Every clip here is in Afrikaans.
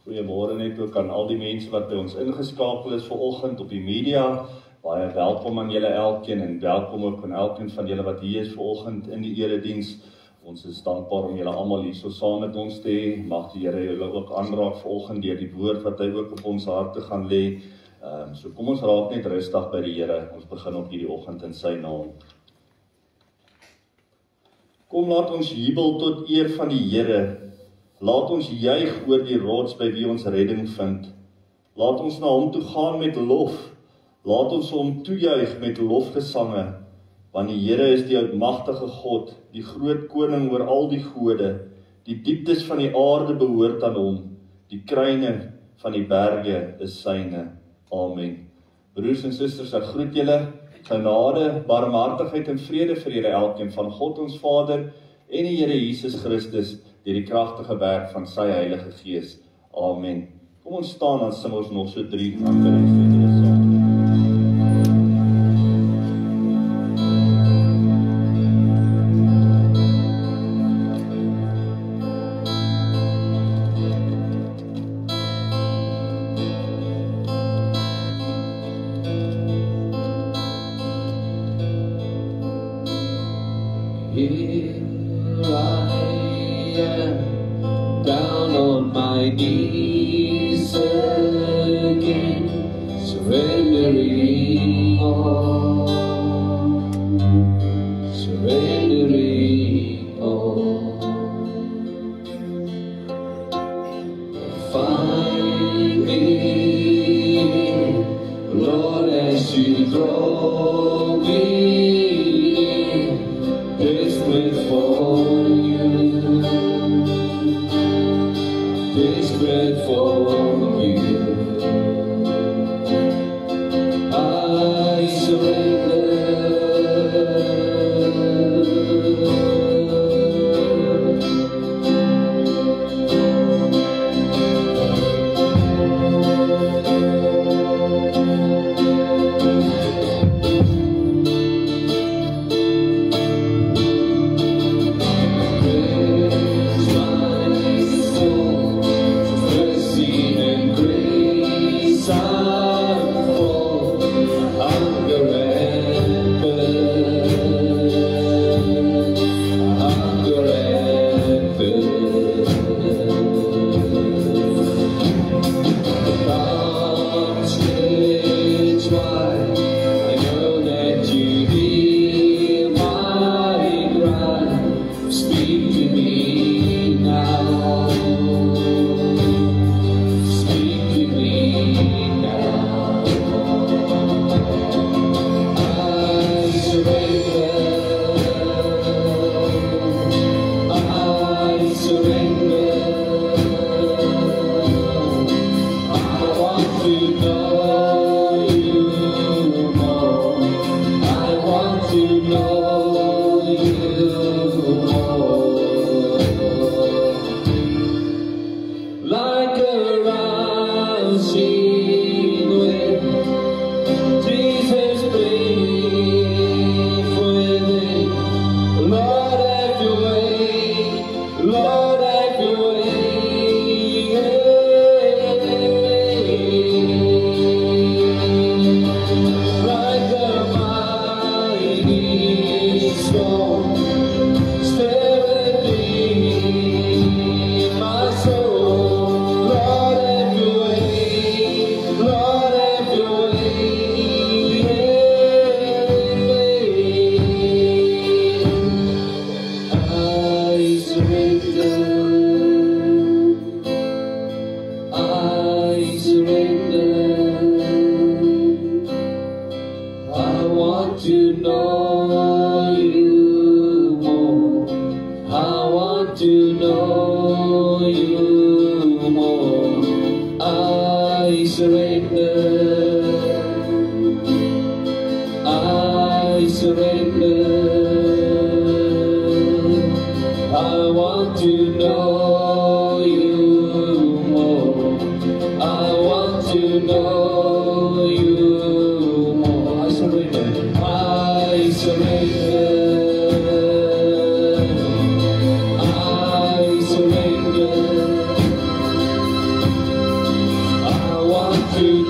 Goeiemôre net ook aan al die mense wat by ons ingeskakel is vanoggend op die media. Baie welkom aan julle elkeen en welkom ook aan elkeen van julle wat hier is vanoggend in die erediens. Ons is dankbaar om julle almal hier so saam met ons te hê. Mag die Here julle ook aanraak vanoggend deur die woord wat hy ook op ons harte gaan lê. So kom ons raak net rustig by die Here. Ons begin op hierdie oggend in sy naam. Kom laat ons jubel tot eer van die Here. Laat ons juig oor die rots by wie ons redding vind. Laat ons na hom toe gaan met lof. Laat ons hom toejuig met lofgesange. Want die Here is die almagtige God, die groot koning oor al die gode. Die dieptes van die aarde behoort aan hom. Die kruine van die berge is syne. Amen. Broers en susters, ek groet julle. Genade, barmhartigheid en vrede vir julle elkeen van God ons Vader en die Here Jesus Christus deur die kragtige werk van sy Heilige Gees. Amen. Kom ons staan, dan sing ons nog so 3 aanbiddingsliedere saam.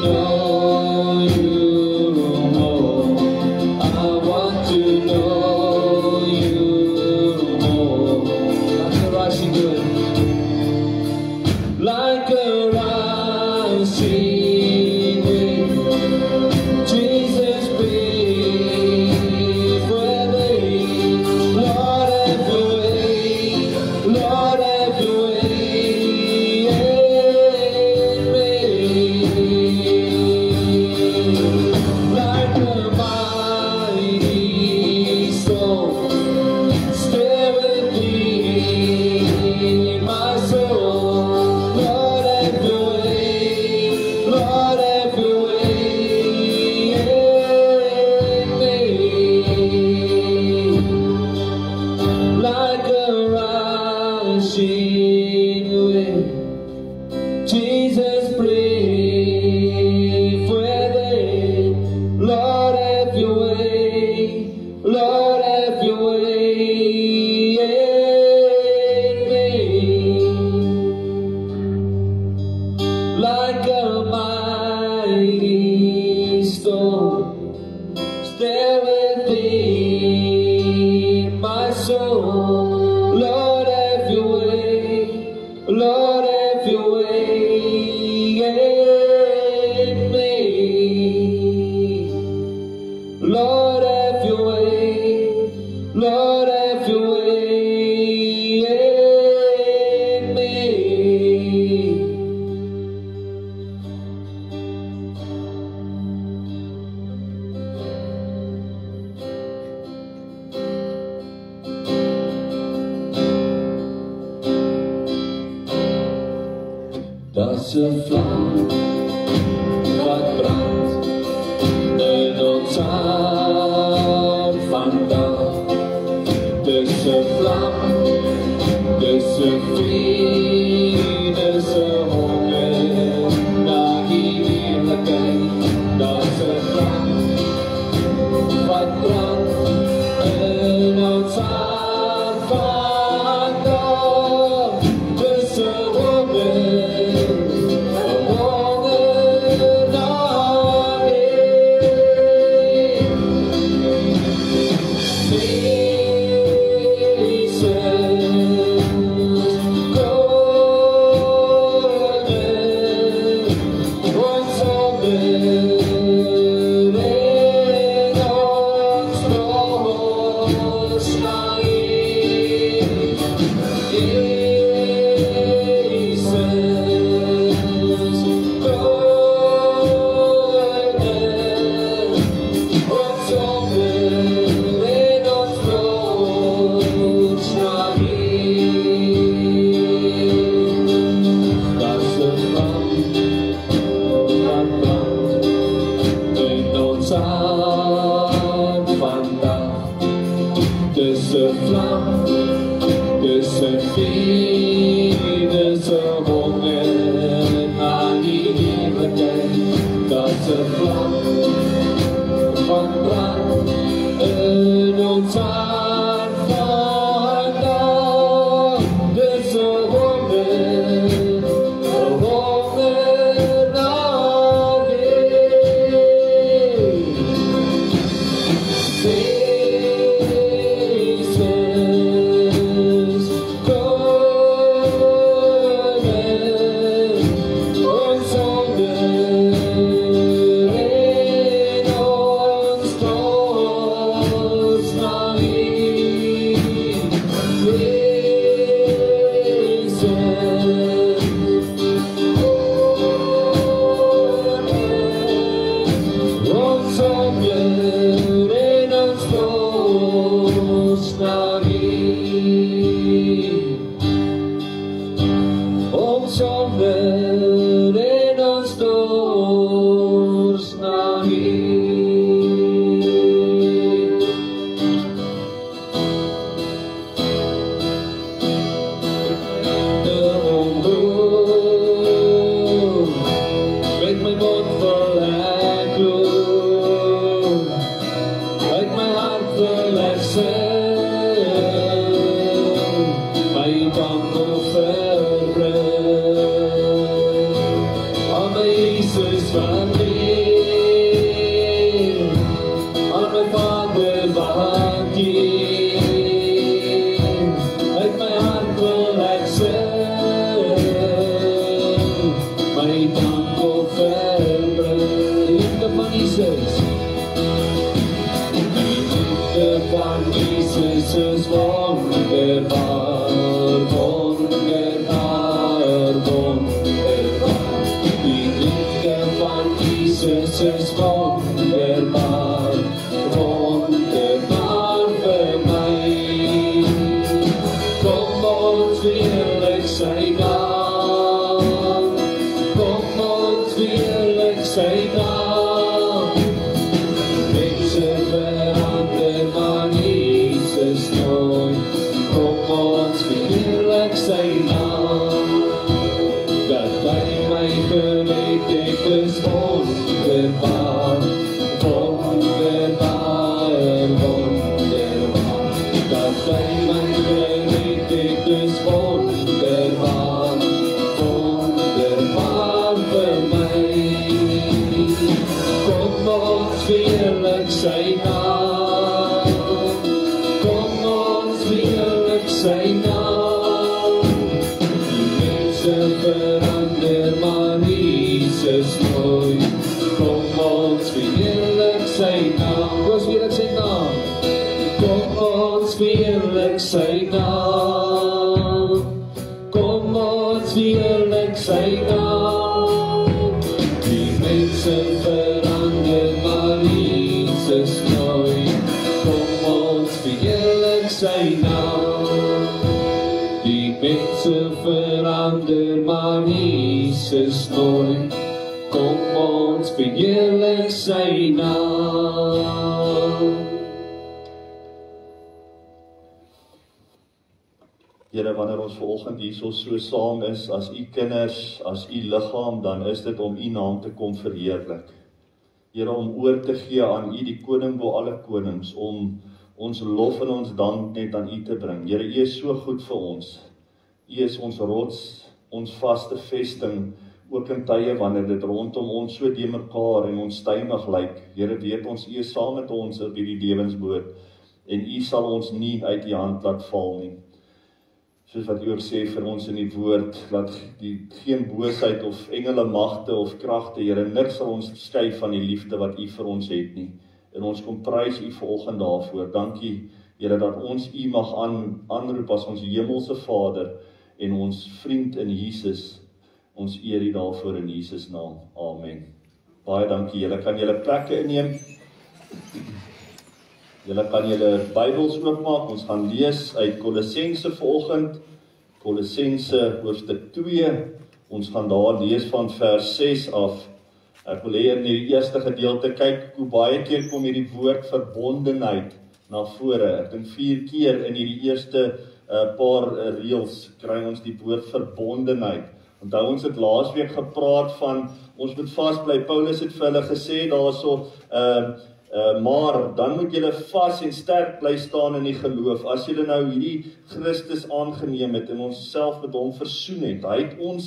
know you more. I want to know you more. Like a rising wind, like a rising wind. Jesus, breathe where they, Lord, have your way, Lord, have your way. Jesus, breathe where they, Lord, have your way, Lord, have your way in me. Like a mighty storm, stay within my soul. Lord, have your way, Lord, have your way in me. Lord, have your way, Lord, have your way in me. Dat is een vlam wat brandt in ons hart vandaag. Dus een vlam, dus een vriend, dus een honger naar heerlijkheid. Dat is een vlam wat brandt in ons hart vandaag. Dus een honger. Dus een vlam, dus een vuur, dus een honger naar die heerlijkheid. Dat is een vlam van brand in ons hart vandaag. Dus een honger naar die. Zonder in ons doorsnaan de onroer met mijn mond vol gloed uit mijn hart verleggen mijn tanden verbrengen. ik is wonderbaar, wonderbaar, wonderbaar. Dat gij mij gereed, ik is wonderbaar, wonderbaar voor mij. Kom ons heerlijk zijn naam, kom ons heerlijk zijn naam. Die mensen verander maar Jesus nooit. Kom ons heerlijk zijn naam, kom ons heerlijk zijn naam. Kom ons heerlijk zijn naam, kom ons heerlijk zijn naam. Die mensen verander maar Jesus nooit. Kom ons heerlijk zijn naam. Die mensen verander maar Jesus nooit. Kom ons heerlijk zijn naam. Here, wanneer ons vanoggend hierso so saam is, as u kinders, as u liggaam, dan is dit om u naam te kom verheerlik. Here, om oor te gee aan u, die koning bo alle konings, om ons lof en ons dank net aan u te bring. Here, u is so goed vir ons. U is ons rots, ons vaste vesting, ook in tye wanneer dit rondom ons so de mekaar en onstuimig lyk. Here, weet ons, u is saam met ons op hierdie lewensboot, en u sal ons nie uit die hand laat val nie. Soos wat u ook sê vir ons in die woord, dat geen boosheid of engele magte of kragte, Here, niks sal ons skei van die liefde wat u vir ons het nie. En ons kom prys u vanoggend daarvoor. Dankie, Here, dat ons u mag aanroep as ons hemelse Vader en ons vriend in Jesus. Ons eer u daarvoor in Jesus naam. Amen. Baie dankie. Julle kan julle plekke inneem. Julle kan julle Bybels oopmaak. Ons gaan lees uit Kolossense vanoggend. Kolossense hoofstuk 2. Ons gaan daar lees van vers 6 af. Ek wil hê in die eerste gedeelte kyk hoe baie keer kom hierdie woord verbondenheid na vore. Ek dink 4 keer in hierdie eerste paar reels kry ons die woord verbondenheid. Onthou ons het laasweek gepraat van ons moet vasbly. Paulus het vir hulle gesê daarso maar dan moet julle vas en sterk bly staan in die geloof. As julle nou hierdie Christus aangeneem het en ons self met hom versoen het. Hy het ons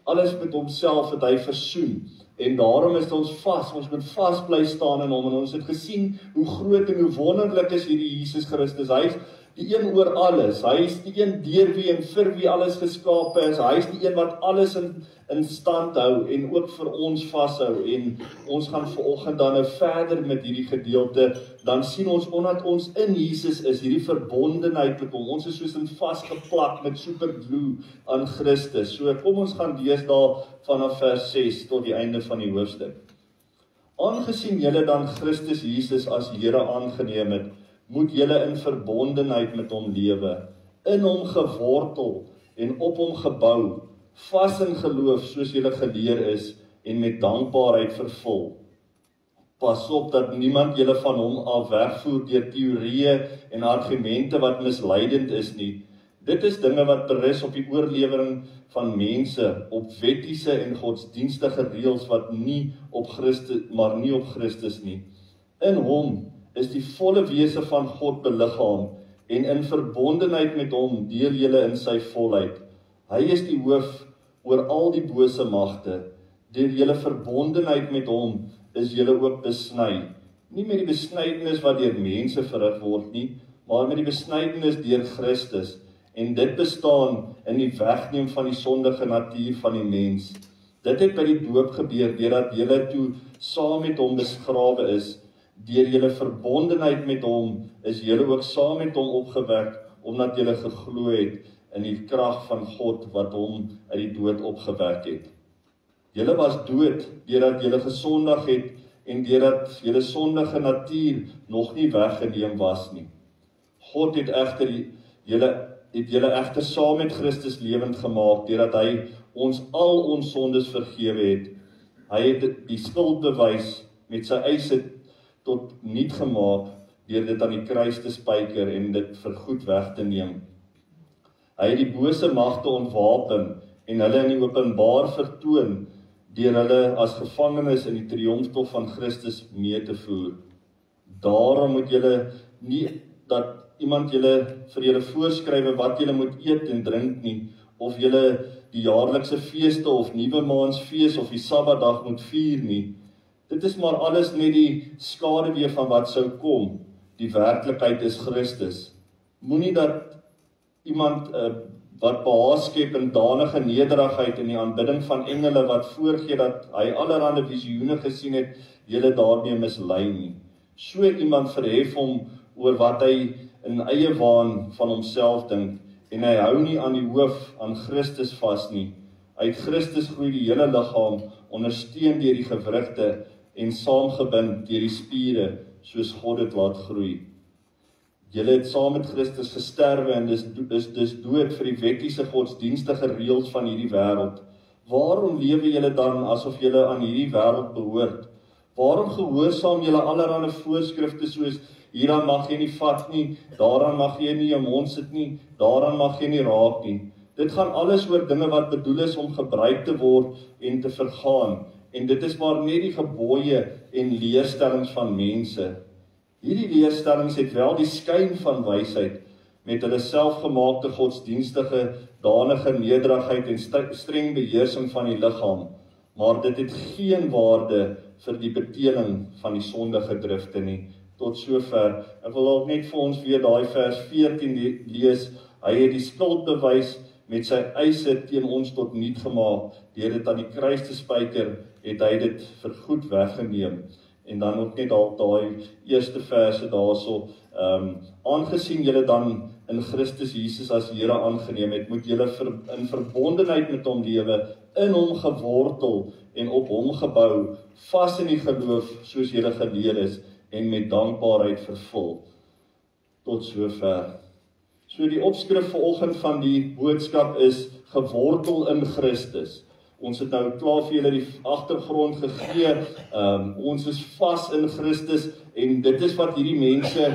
alles met homself het hy versoen. En daarom is ons vas. Ons moet vas bly staan in hom. En ons het gesien hoe groot en hoe wonderlik is hierdie Jesus Christus. Hy is die een oor alles. Hy is die een deur wie en vir wie alles geskape is. Hy is die een wat alles in stand hou en ook vir ons vashou. En ons gaan vanoggend dan nou verder met hierdie gedeelte. Dan sien ons omdat ons in Jesus is, hierdie verbondenheid met hom. Ons is soos in vasgeplak met superglue aan Christus. So kom ons gaan lees daar vanaf vers 6 tot die einde van die hoofstuk. Aangesien julle dan Christus Jesus as Here aangeneem het, moet julle in verbondenheid met hom lewe, in hom gewortel en op hom gebou, vas in geloof soos julle geleer is en met dankbaarheid vervul. Pas op dat niemand julle van hom af wegvoer deur teorieë en argumente wat misleidend is nie. Dit is dinge wat berus op die oorlewering van mense, op wettiese en godsdienstige reëls wat nie op Christus, maar nie op Christus nie. In hom is die volle wese van God beliggaam en in verbondenheid met hom deel julle in sy volheid. Hy is die hoof oor al die bose magte. Deur julle verbondenheid met hom is julle ook besny. Nie met die besnydenis wat deur mense verrig word nie, maar met die besnydenis deur Christus. En dit bestaan in die wegneem van die sondige natuur van die mens. Dit het by die doop gebeur, deurdat julle toe saam met hom begrawe is. Deur julle verbondenheid met hom is julle ook saam met hom opgewek, omdat julle geglo het in die krag van God wat hom uit die dood opgewek het. Julle was dood deurdat julle gesondig het en deurdat julle sondige natuur nog nie weggeneem was nie. God het julle egter saam met Christus lewend gemaak deurdat hy ons al ons sondes vergewe het. Hy het die skuldbewys met sy eise tot niet gemaak deur dit aan die kruis te spyker en dit vir goed weg te neem. Hy het die bose magte ontwapen en hulle in die openbaar vertoon deur hulle as gevangenes in die triomftog van Christus mee te voer. Daarom moet julle nie dat iemand julle vir julle voorskrywe wat julle moet eet en drink nie, of julle die jaarlikse feeste of nuwe maansfees of die Sabbatdag moet vier nie. Dit is maar alles net die skaduwee van wat sou kom. Die werklikheid is Christus. Moenie dat iemand wat behaag skep in danige nederigheid in die aanbidding van engele wat voorgee dat hy allerhande visioene gesien het, julle daarmee mislei nie. So iemand verhef hom oor wat hy in eie waan van homself dink, en hy hou nie aan die hoof, aan Christus vas nie. Uit Christus groei die hele liggaam, ondersteun deur die gewrigte en saamgebind deur die spiere, soos God dit laat groei. Julle het saam met Christus gesterwe en dis dood vir die wettiese godsdienstige reëls van hierdie wêreld. Waarom lewe julle dan asof julle aan hierdie wêreld behoort? Waarom gehoorsaam julle allerhande voorskrifte soos hieraan mag jy nie vat nie, daaraan mag jy nie jou mond sit nie, daaraan mag jy nie raak nie. Dit gaan alles oor dinge wat bedoel is om gebruik te word en te vergaan. En dit is maar net die gebooie en leerstellings van mense. Hierdie leerstellings het wel die skyn van wysheid, met hulle selfgemaakte godsdienstige, danige nederigheid en streng beheersing van die liggaam, maar dit het geen waarde vir die beteeling van die sondige drifte nie. Tot sover. Ek wil ook net vir ons weer daai vers 14 lees. Hy het die skuldbewys met sy eise teen ons tot niet gemaak. Deur dit aan die kruis te spyker, het hy dit vir goed weggeneem. En dan ook net al daai eerste verse daarso, aangesien julle dan in Christus Jesus as Here aangeneem het, moet julle in verbondenheid met hom lewe, in hom gewortel en op hom gebou, vas in die geloof soos julle geleer is, en met dankbaarheid vervul. Tot sover. So die opskrif vanoggend van die boodskap is gewortel in Christus. Ons het nou klaar vir julle die agtergrond gegee. Ons is vas in Christus en dit is wat hierdie mense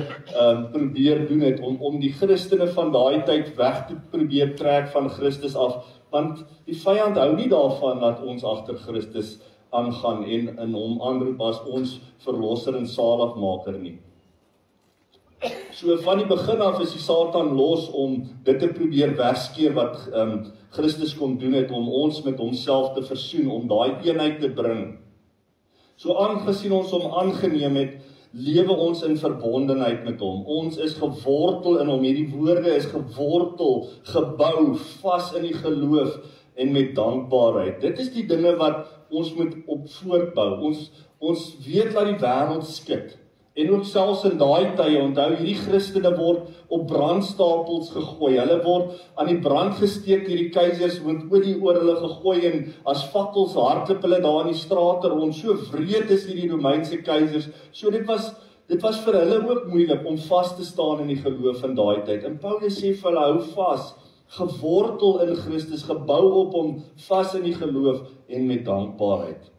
probeer doen het om die Christene van daai tyd weg te probeer trek van Christus af, want die vyand hou nie daarvan dat ons agter Christus aangaan en in hom aanroep as ons verlosser en saligmaker nie. So van die begin af is die Satan los om dit te probeer wegskeer wat Christus kon doen het om ons met homself te versoen, om daai eenheid te bring. So aangesien ons hom aangeneem het, lewe ons in verbondenheid met hom. Ons is gewortel in hom. Hierdie woorde is gewortel, gebou, vas in die geloof en met dankbaarheid. Dit is die dinge wat ons moet op voortbou. Ons weet dat die wêreld skud. En ook selfs in daai tye, onthou, hierdie Christene word op brandstapels gegooi. Hulle word aan die brand gesteek, hierdie keisers met olie oor hulle gegooi en as fakkels hardloop hulle daar in die strate rond. So wreed is hierdie Romeinse keisers. So dit was vir hulle ook moeilik om vas te staan in die geloof in daai tyd. En Paulus sê vir hulle, hou vas, gewortel in Christus, gebou op hom, vas in die geloof en met dankbaarheid.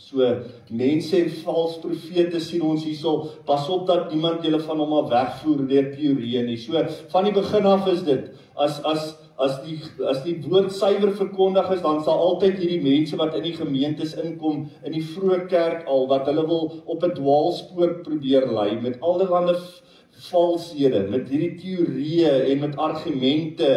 So, mense en vals profete sien ons hierso, pas op dat niemand julle van hom af wegvoer deur teorieë nie. So, van die begin af is dit, as die woord suiwer verkondig is, dan sal altyd hierdie mense wat in die gemeentes inkom, in die vroeë kerk al, wat hulle wil op 'n dwaalspoor probeer lei, met allerlei valshede, met hierdie teorieë en met argumente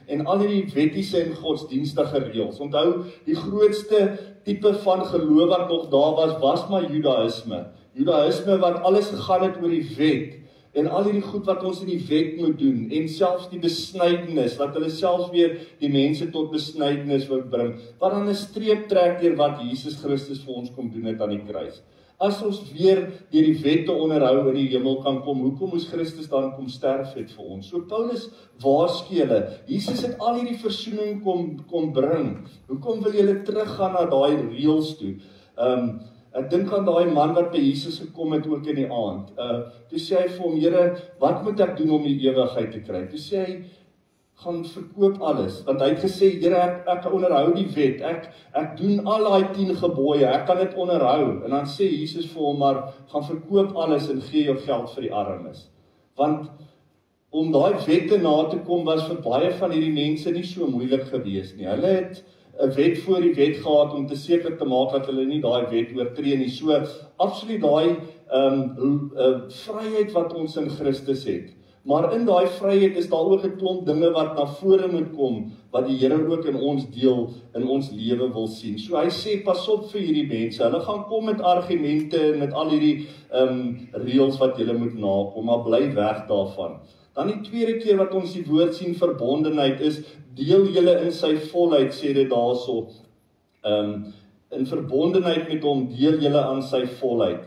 en al hierdie wettiese en godsdienstige reëls. Onthou, die grootste tipe van geloof wat nog daar was maar Judaïsme. Judaïsme wat alles gegaan het oor die wet en al hierdie goed wat ons in die wet moet doen en selfs die besnydenis, wat hulle selfs weer die mense tot besnydenis wil bring, wat dan 'n streep trek deur wat Jesus Christus vir ons kom doen het aan die kruis. As ons weer deur die wette onderhou in die hemel kan kom, hoekom moes Christus dan kom sterf het vir ons? So Paulus waarsku hulle, Jesus het al hierdie versoening kom bring. Hoekom wil julle teruggaan na daai reëls toe? Ek dink aan daai man wat by Jesus gekom het ook in die aand. Toe sê hy vir hom, Here, wat moet ek doen om die ewigheid te kry? Toe sê hy, gaan verkoop alles, want hy het gesê, Here, ek onderhou die wet, ek doen al daai 10 gebooie, ek kan dit onderhou, en dan sê Jesus vir hom, maar gaan verkoop alles en gee jou geld vir die armes, want om daai wette na te kom was vir baie van hierdie mense nie so moeilik gewees nie, hulle het 'n wet voor die wet gehad om te seker te maak dat hulle nie daai wet oortree nie. So absoluut daai vryheid wat ons in Christus het. Maar in daai vryheid is daar ook 'n klomp dinge wat na vore moet kom, wat die Here ook in ons deel, in ons lewe wil sien. So hy sê, pas op vir hierdie mense, hulle gaan kom met argumente en met al hierdie reëls wat julle moet nakom, maar bly weg daarvan. Dan die tweede keer wat ons die woord sien, verbondenheid, is deel julle in sy volheid, sê dit daarso. In verbondenheid met hom, deel julle aan sy volheid.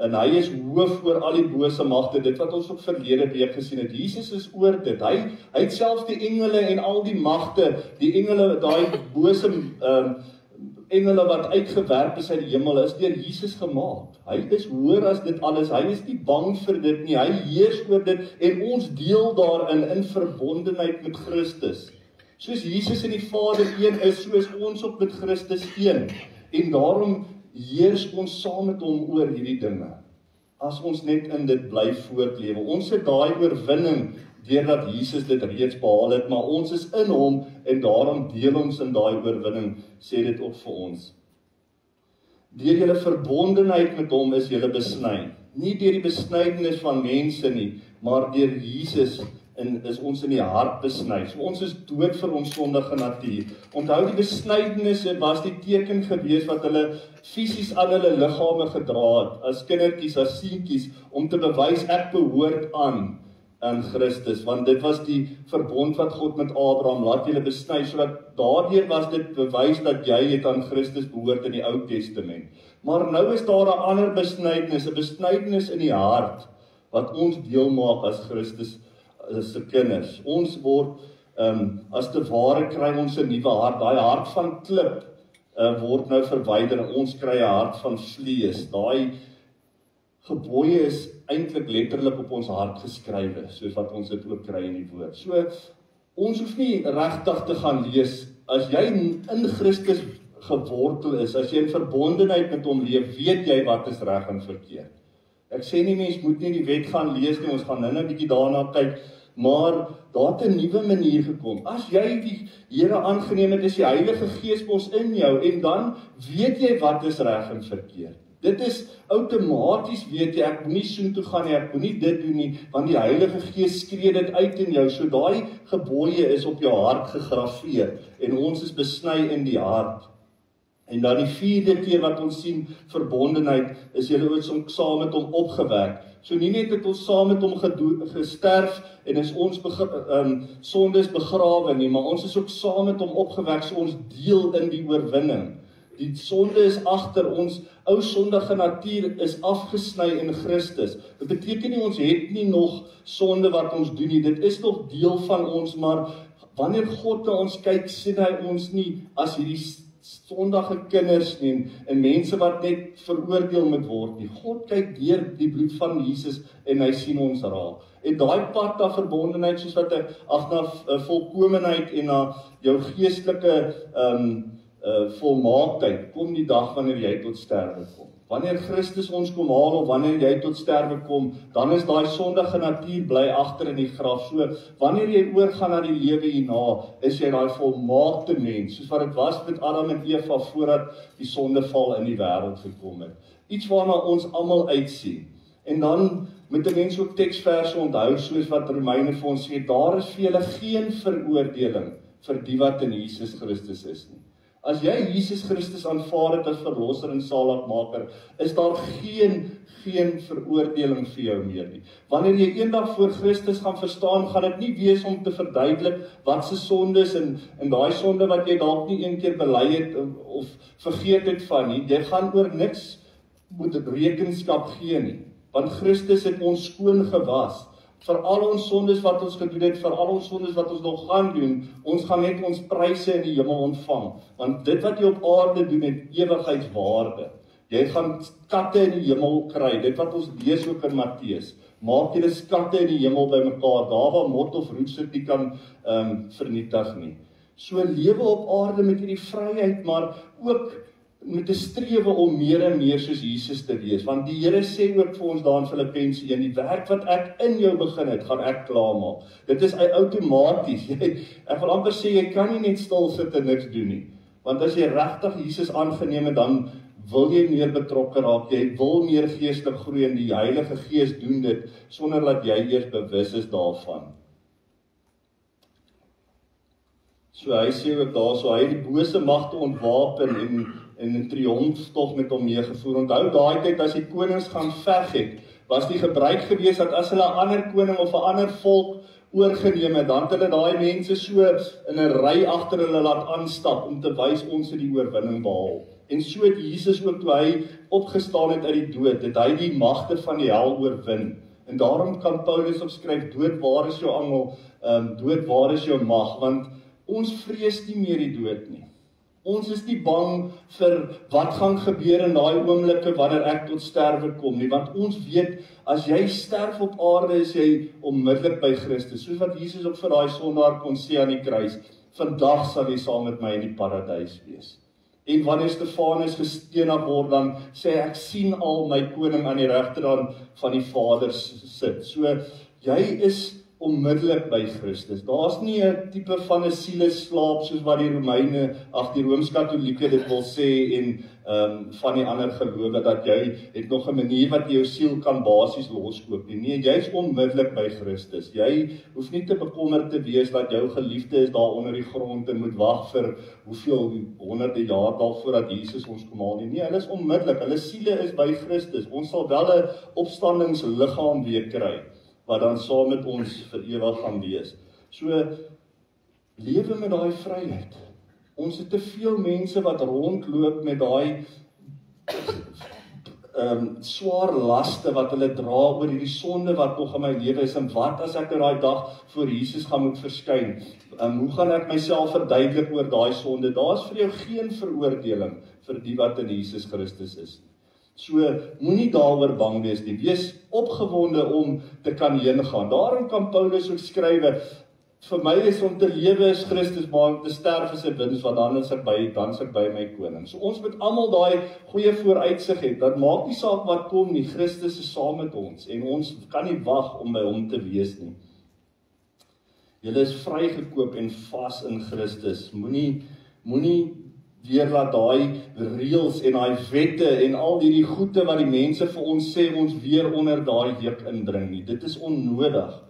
En hy is hoof oor al die bose magte, dit wat ons op verlede week gesien het. Jesus is oor dit. Hy het selfs die engele en al die magte, die engele, daai bose engele wat uitgewerp is uit die hemel, is deur Jesus gemaak. Hy is hoër as dit alles. Hy is nie bang vir dit nie. Hy heers oor dit en ons deel daarin in verbondenheid met Christus. Soos Jesus en die Vader een is, so is ons ook met Christus een. En daarom heers ons saam met hom oor hierdie dinge. As ons net in dit bly voortlewe. Ons het daai oorwinning deurdat Jesus dit reeds behaal het, maar ons is in hom en daarom deel ons in daai oorwinning, sê dit ook vir ons. Deur julle verbondenheid met hom is julle besny. Nie deur die besnydenis van mense nie, maar deur Jesus is ons in die hart besny. So ons is dood vir ons sondige natuur. Onthou die besnydenisse was die teken gewees wat hulle fisies aan hulle liggame gedra het, as kindertjies, as seentjies, om te bewys ek behoort aan Christus, want dit was die verbond wat God met Abraham laat julle besny, sodat daardeur was dit bewys dat jy het aan Christus behoort in die Ou Testament. Maar nou is daar 'n ander besnydenis, 'n besnydenis in die hart, wat ons deel maak as Christus se kinders. Ons word, as te ware kry ons 'n nuwe hart, daai hart van klip word nou verwyder en ons kry 'n hart van vlees. Daai gebooie is eintlik letterlik op ons hart geskrywe, soos wat ons dit ook kry in die woord. So, ons hoef nie regtig te gaan lees, as jy in Christus gewortel is, as jy in verbondenheid met hom leef, weet jy wat is reg en verkeerd. Ek sê nie mens moet nie die wet gaan lees nie, ons gaan nou 'n bietjie daarna kyk, maar daar het 'n nuwe manier gekom. As jy die Here aangeneem het, is die Heilige Gees mos in jou, en dan weet jy wat is reg en verkeerd. Dit is outomaties, weet jy, ek moet nie soontoe gaan nie, ek moet nie dit doen nie, want die Heilige Gees skree dit uit in jou, so daai gebooie is op jou hart gegraveer, en ons is besny in die hart. En dan die vierde keer wat ons sien, verbondenheid, is julle ook saam met hom opgewek. So nie net het ons saam met hom gesterf, en is ons sondes begrawe nie, maar ons is ook saam met hom opgewek, so ons deel in die oorwinning. Die sonde is agter ons, ou sondige natuur is afgesny in Christus. Dit beteken nie ons het nie nog sonde wat ons doen nie, dit is nog deel van ons, maar wanneer God na ons kyk, sien hy ons nie as hierdie sondige kinders nie, en mense wat net veroordeel moet word nie. God kyk deur die bloed van Jesus en hy sien ons raak. En daai pad na verbondenheid, soos wat na volkomenheid en na jou geestelike volmaaktheid, kom die dag wanneer jy tot sterwe kom. Wanneer Christus ons kom haal, of wanneer jy tot sterwe kom, dan is daai sondige natuur bly agter in die graf. So, wanneer jy oorgaan na die lewe hierna, is jy daai volmaakte mens, soos wat dit was met Adam en Eva, voordat die sondeval in die wêreld gekom het. Iets waarna ons almal uitsien. En dan moet 'n mens ook teksverse onthou, soos wat Romeine vir ons sê, daar is vir julle geen veroordeling vir die wat in Jesus Christus is nie. As jy Jesus Christus aanvaar het as verlosser en saligmaker, is daar geen veroordeling vir jou meer nie. Wanneer jy eendag voor Christus gaan verstaan, gaan dit nie wees om te verduidelik wat se sonde is en daai sonde wat jy dalk nie een keer bely het of vergeet het van nie. Jy gaan oor niks moet rekenskap gee nie, want Christus het ons skoon gewas. Vir al ons sondes wat ons gedoen het, vir al ons sondes wat ons nog gaan doen, ons gaan net ons pryse in die hemel ontvang. Want dit wat jy op aarde doen, het ewigheidswaarde. Jy gaan skatte in die hemel kry, dit wat ons lees ook in Matteus. Maak julle skatte in die hemel bymekaar, daar waar mot of roet nie kan vernietig nie. So lewe op aarde met hierdie vryheid, maar ook met 'n strewe om meer en meer soos Jesus te wees, want die Here sê ook vir ons daar in Filippense 1, die werk wat ek in jou begin het, gaan ek klaarmaak. Dit is outomaties. Ek wil amper sê, jy kan nie net stil sit en niks doen nie. Want as jy regtig Jesus aangeneem het, dan wil jy meer betrokke raak, jy wil meer geestelik groei en die Heilige Gees doen dit, sonder dat jy eers bewus is daarvan. So hy sê ook daar, so hy het die bose magte ontwapen en 'n triomftog met hom meegevoer. Onthou daai tyd as die konings gaan veg het, was die gebruik gewees dat as hulle 'n ander koning of 'n ander volk oorgeneem het, dan het hulle daai mense so in 'n ry agter hulle laat aanstap om te wys ons het die oorwinning behaal. En so het Jesus ook toe hy opgestaan het uit die dood, het hy die magte van die hel oorwin. En daarom kan Paulus opskryf, dood, waar is jou angel, dood, waar is jou mag, want ons vrees nie meer die dood nie. Ons is nie bang vir wat gaan gebeur in daai oomblikke wanneer ek tot sterwe kom nie, want ons weet, as jy sterf op aarde, is jy onmiddellik by Christus, soos wat Jesus ook vir daai sondaar kon sê aan die kruis, vandag sal jy saam met my in die paradys wees. En wanneer Stefanus gestenig word, dan sê hy, ek sien al my koning aan die regterhand van die Vader sit. So, jy is onmiddellik by Christus. Daar's nie 'n tipe van 'n sieleslaap soos wat die Romeine, die Rooms-Katolieke dit wil sê en van die ander gelowe dat jy het nog 'n manier wat jy jou siel kan basies loskoop nie. Nee, jy's onmiddellik by Christus. Jy hoef nie te bekommerd te wees dat jou geliefde is daar onder die grond en moet wag vir hoeveel honderde jaar dalk voordat Jesus ons kom haal nie. Nee, hulle is onmiddellik. Hulle siele is by Christus. Ons sal wel 'n opstandingsliggaam weer kry wat dan saam met ons vir ewig gaan wees. So, lewe met daai vryheid. Ons het te veel mense wat rondloop met daai swaar laste wat hulle dra oor hierdie sonde wat nog in my lewe is, en wat as ek daai dag voor Jesus gaan moet verskyn? Hoe gaan ek myself verduidelik oor daai sonde? Daar is vir jou geen veroordeling vir die wat in Jesus Christus is. So, moenie daaroor bang wees nie, wees opgewonde om te kan heen gaan. Daarom kan Paulus ook skrywe, vir my is om te lewe is Christus, maar om te sterf is 'n wins, want dan is ek by my koning. So ons moet almal daai goeie vooruitsig hê, dat maak nie saak wat kom nie, Christus is saam met ons, en ons kan nie wag om by hom te wees nie. Julle is vrygekoop en vas in Christus, moenie weer laat daai reëls en daai wette en al die goede wat die mense vir ons sê, ons weer onder daai juk indring nie. Dit is onnodig.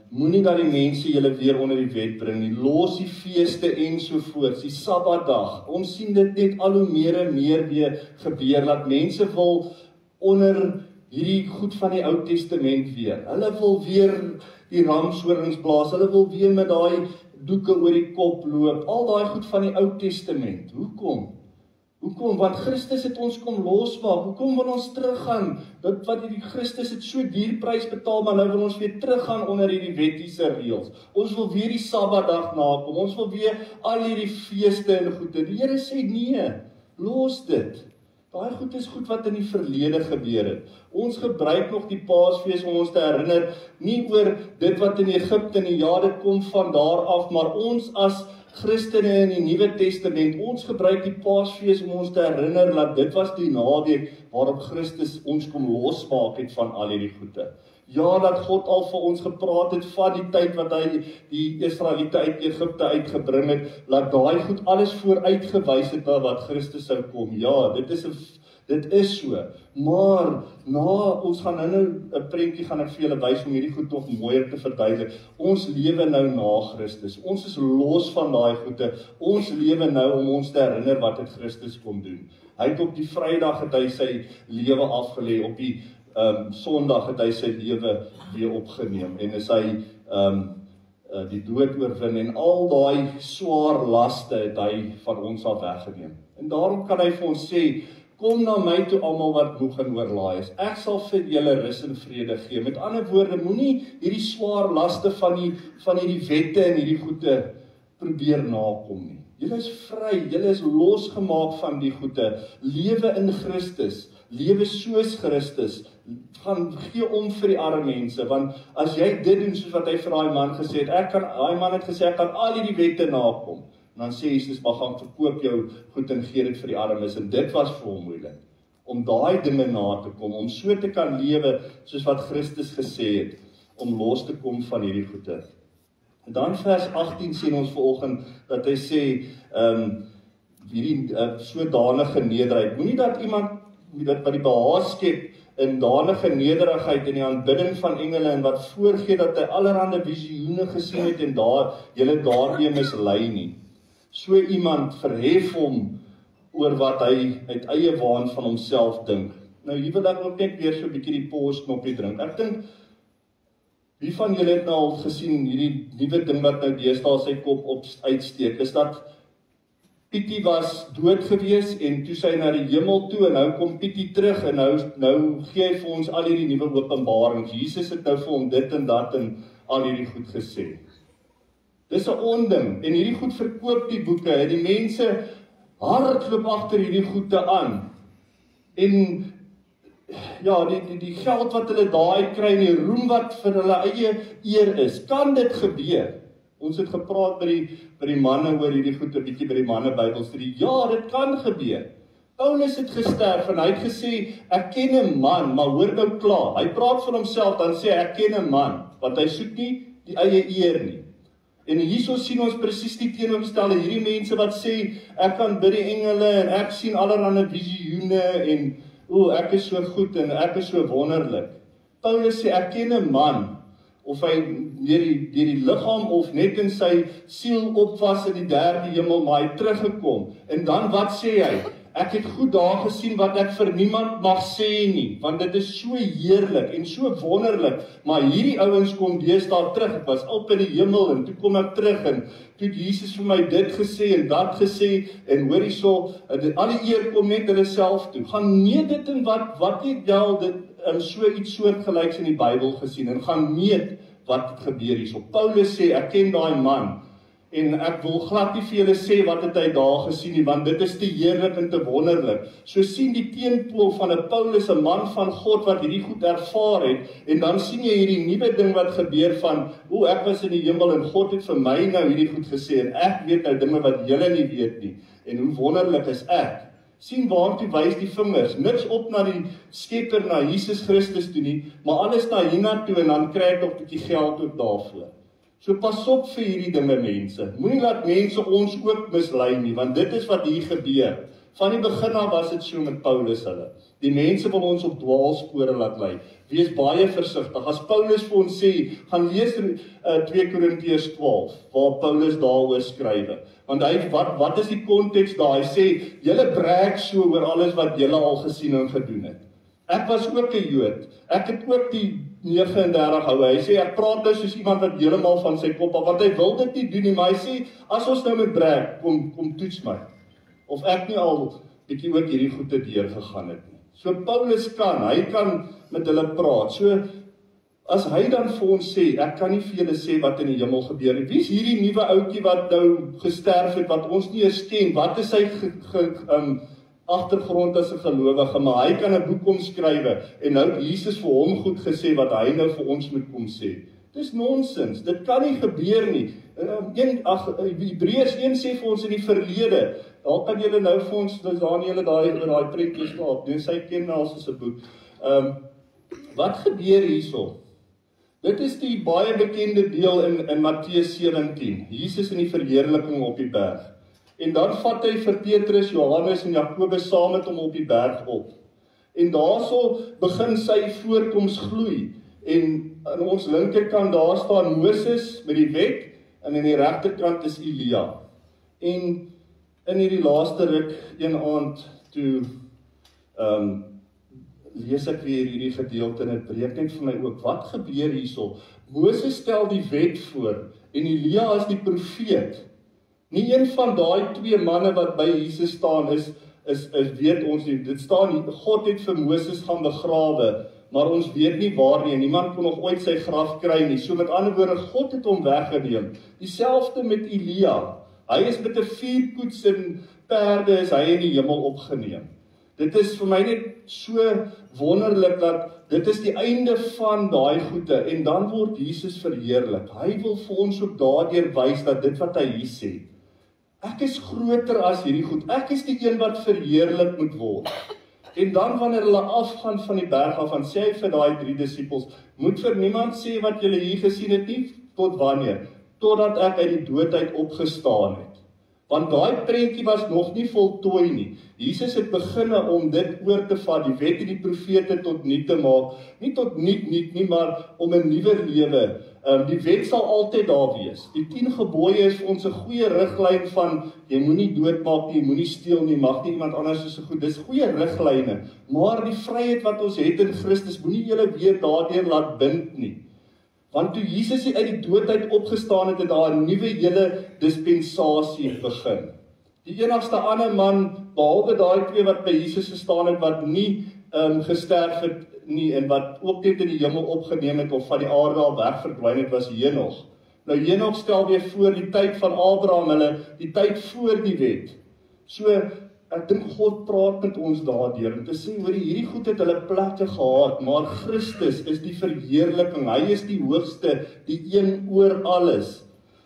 Moenie dat die mense julle weer onder die wet bring nie. Los die feeste ensovoorts, die Sabbatdag. Ons sien dit net al hoe meer en meer weer gebeur, dat mense wil onder hierdie goed van die Ou Testament weer. Hulle wil weer die ramshorings blaas, hulle wil weer met daai doeke oor die kop loop, al daai goed van die Ou Testament. Hoekom? Want Christus het ons kom losmaak. Hoekom wil ons teruggaan? Dat wat die Christus het so duur prys betaal, maar nou wil ons weer teruggaan onder hierdie wettiese reëls. Ons wil weer die Sabbatdag nakom. Ons wil weer al hierdie feeste en goede. Die Here sê nee, los dit. Daai goed is goed wat in die verlede gebeur het. Ons gebruik nog die Paasfees om ons te herinner, nie oor dit wat in Egipte nie, ja, dit kom van daar af, maar ons as Christene in die Nuwe Testament, ons gebruik die Paasfees om ons te herinner dat dit was die naweek waarop Christus ons kom losmaak het van al hierdie goede. Ja, dat God al vir ons gepraat het van die tyd wat hy die Israeliete uit Egipte uitgebring het, laat daai goed alles vooruitgewys het na wat Christus sou kom. Ja, dit is so. Maar ons gaan nou 'n prentjie gaan ek vir julle wys om hierdie goed nog mooier te verduidelik. Ons lewe nou na Christus. Ons is los van daai goede. Ons lewe nou om ons te herinner wat het Christus kom doen. Hy het op die Vrydag het hy sy lewe afgelê, op die Sondag het hy sy lewe weer opgeneem en is hy die dood oorwin en al daai swaar laste het hy van ons af weggeneem. En daarom kan hy vir ons sê, kom na my toe almal wat moeg en oorlaai is. Ek sal vir julle rus en vrede gee. Met ander woorde, moenie hierdie swaar laste van hierdie wette en hierdie goede probeer nakom nie. Julle is vry, julle is losgemaak van die goede. Lewe in Christus, lewe soos Christus. Gaan gee om vir die arme mense, want as jy dit doen soos wat hy vir daai man gesê het, daai man het gesê ek kan al hierdie wette nakom. En dan sê Jesus, maar gaan verkoop jou goed en gee dit vir die armes, en dit was vir hom moeilik, om daai dinge na te kom, om so te kan lewe, soos wat Christus gesê het, om los te kom van hierdie goede. En dan vers 18 sien ons vanoggend dat hy sê, hierdie sodanige nederigheid. Moenie dat iemand dat by die behaag skep in danige nederigheid en die aanbidding van engele en wat voorgee dat hy allerhande visioene gesien het en julle daardie mislei nie. So iemand verhef hom oor wat hy uit eie waan van homself dink. Nou hier wil ek ook net weer so 'n bietjie die pausknoppie druk. Ek dink, wie van julle het nou al gesien hierdie nuwe ding wat nou deesdae sy kop uitsteek, is dat Pietie was dood gewees en toe sy na die hemel toe en nou kom Pietie terug en nou gee hy vir ons al hierdie nuwe openbarings. Jesus het nou vir hom dit en dat en al hierdie goed gesê. Dis 'n onding en hierdie goed verkoop die boeke en die mense hardloop agter hierdie goede aan. En ja, die geld wat hulle daai kry en die roem wat vir hulle eie eer is, kan dit gebeur? Ons het gepraat by die manne oor hierdie goed 'n bietjie by die manne Bybelstudie. Ja, dit kan gebeur. Paulus het gesterf en hy het gesê, ek ken 'n man, maar hoor nou klaar. Hy praat van homself, dan sê hy, ek ken 'n man, want hy soek nie die eie eer nie. En hierso sien ons presies die teenoorgestelde, hierdie mense wat sê, ek kan bid die engele en ek sien allerlei visioene en ek is so goed en ek is so wonderlik. Paulus sê, ek ken 'n man, of hy deur die liggaam of net in sy siel op was in die derde hemel, maar hy het teruggekom. En dan wat sê hy? Ek het goed daar gesien wat ek vir niemand mag sê nie, want dit is so heerlik en so wonderlik, maar hierdie ouens kom deesdae terug, ek was op in die hemel en toe kom ek terug en toe het Jesus vir my dit gesê en dat gesê en hoor hierso, al die eer kom net hulle self toe. Gaan meet dit en wat het jy dit so iets soortgelyks in die Bybel gesien en gaan meet wat gebeur hierso. Paulus sê, ek ken daai man en ek wil glad nie vir julle sê wat het hy daar gesien nie, want dit is te heerlik en te wonderlik. So sien die teenpool van 'n Paulus, 'n man van God wat hierdie goed ervaar het, en dan sien jy hierdie nuwe ding wat gebeur van, ek was in die hemel en God het vir my nou hierdie goed gesê en ek weet nou dinge wat julle nie weet nie. En hoe wonderlik is ek? Sien waartoe wys die vingers, niks op na die Skepper, na Jesus Christus toe nie, maar alles na hiernatoe en dan kry ek nog 'n bietjie geld ook daarvoor. So pas op vir hierdie dinge mense, moenie laat mense ons ook mislei nie, want dit is wat hier gebeur. Van die begin af was dit so met Paulus hulle. Die mense wil ons op dwaalspore laat lei. Wees baie versigtig. As Paulus vir ons sê, gaan lees 2 Korintiërs 12, waar Paulus daaroor skrywe. Want wat is die konteks daar? Hy sê, julle brag so oor alles wat julle al gesien en gedoen het. Ek was ook 'n Jood. Ek het ook die 39 hou. Hy sê, ek praat nou soos iemand wat heeltemal van sy kop af, want hy wil dit nie doen nie, maar hy sê, as ons nou met brag, kom toets my. Of ek nie al bietjie ook hierdie goede deurgegaan het nie. So Paulus hy kan met hulle praat. So, as hy dan vir ons sê, ek kan nie vir julle sê wat in die hemel gebeur nie. Wie is hierdie nuwe ouetjie wat nou gesterf het, wat ons nie eens ken? Wat is sy agtergrond as 'n gelowige? Maar hy kan 'n boek kom skrywe, en nou het Jesus vir hom goed gesê, wat hy nou vir ons moet kom sê. Dis nonsens, dit kan nie gebeur nie. Hebreërs 1 sê vir ons in die verlede, daar kan julle nou vir ons, dis daar nie julle daai prentjies maak, dis hy ken nou as 'n boek. Wat gebeur hierso? Dit is die baie bekende deel in Matteus 17, Jesus in die verheerliking op die berg. En dan vat hy vir Petrus, Johannes en Jakobus saam met hom op die berg op. En daarso begin sy voorkoms gloei. En aan ons linkerkant daar staan Moses met die wet, en aan die regterkant is Elia. En in hierdie laaste ruk, een aand, toe lees ek weer hierdie gedeelte, en het breek net vir my ook, wat gebeur hierso? Moses stel die wet voor, en Elia is die profeet. Nie een van daai twee manne wat by Jesus staan is weet ons nie, dit staan nie, God het vir Moses gaan begrawe, maar ons weet nie waar nie, en niemand kon nog ooit sy graf kry nie. So met ander woorde, God het hom weggeneem. Dieselfde met Elia. Hy is met 'n vuurkoets en perde is hy in die hemel opgeneem. Dit is vir my net so wonderlik dat dit is die einde van daai goede, en dan word Jesus verheerlik. Hy wil vir ons ook daardeur wys dat dit wat hy hier sê, ek is groter as hierdie goed, ek is die een wat verheerlik moet word. En dan wanneer hulle afgaan van die berg af, dan sê hy vir daai 3 disippels, moet vir niemand sê wat julle hier gesien het nie, tot wanneer? totdat ek uit die dood uit opgestaan het. Want daai prentjie was nog nie voltooi nie. Jesus het beginne om dit oor te vat, die wet en die profete tot nuut te maak. Nie tot nuut nie, maar om 'n nuwe lewe. Die wet sal altyd daar wees. Die 10 gebooie is vir ons 'n goeie riglyn van, jy moenie doodmaak nie, jy moenie steel nie, mag nie iemand anders is so goed. Dis goeie riglyne. Maar die vryheid wat ons het in Christus, moenie julle weer daardeur laat bind nie. Want toe Jesus uit die dood uit opgestaan het, het daar 'n nuwe hele dispensasie begin. Die enigste ander man, behalwe daai 2 wat by Jesus gestaan het, wat nie gesterf het nie, en wat ook net in die hemel opgeneem het, of van die aarde al weg verdwyn het, was Henog. Nou Henog stel weer voor die tyd van Abraham, die tyd voor die wet. So, ek dink God praat met ons daardeur, om te sê, hoor, hierdie goed het hulle plekke gehad, maar Christus is die verheerliking, hy is die hoogste, die een oor alles.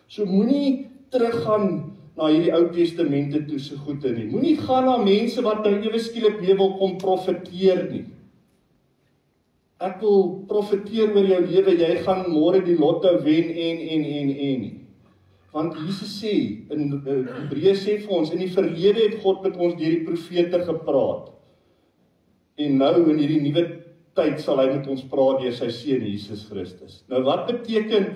So moenie teruggaan na hierdie Ou Testamente toe so goed nie. Moenie gaan na mense wat nou ewe skielik weer wil kom profeteer nie. Ek wil profeteer oor jou lewe, jy gaan môre die lotto wen en. Want Jesus sê, in Hebreë sê vir ons, in die verlede het God met ons deur die profete gepraat. En nou in hierdie nuwe tyd sal hy met ons praat deur sy seun Jesus Christus. Nou wat beteken,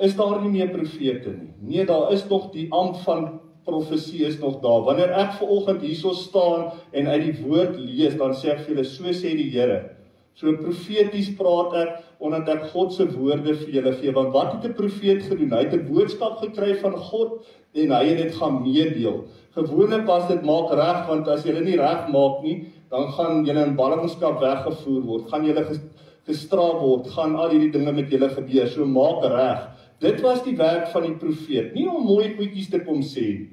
is daar nie meer profete nie? Nee, daar is nog die ampt van profesie is nog daar. Wanneer ek vanoggend hierso staan en uit die woord lees, dan sê ek vir julle, so sê die Here. So profeties praat ek, omdat ek God se woorde vir julle gee. Want wat het 'n profeet gedoen? Hy het 'n boodskap gekry van God, en hy het dit gaan meedeel. Gewoonlik was dit maak reg, want as julle nie reg maak nie, dan gaan julle in ballingskap weggevoer word, gaan julle gestraf word, gaan al hierdie dinge met julle gebeur, so maak reg. Dit was die werk van die profeet, nie om mooi goedjies te kom sê,